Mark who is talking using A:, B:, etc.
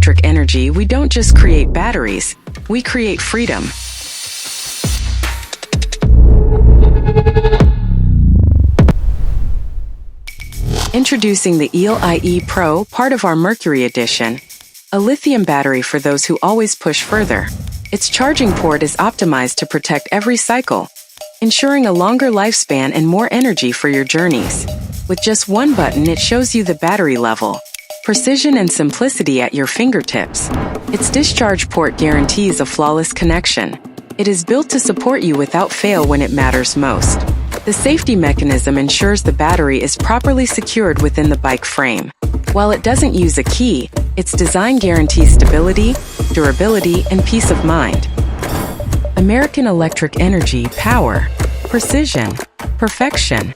A: AmericanElectric Energy, we don't just create batteries, we create freedom. Introducing the Eel IE-Pro, part of our Mercury Edition, a lithium battery for those who always push further. Its charging port is optimized to protect every cycle, ensuring a longer lifespan and more energy for your journeys. With just one button, it shows you the battery level. Precision and simplicity at your fingertips. Its discharge port guarantees a flawless connection. It is built to support you without fail when it matters most. The safety mechanism ensures the battery is properly secured within the bike frame. While it doesn't use a key, its design guarantees stability, durability, and peace of mind. AmericanElectric Energy, power, precision, perfection.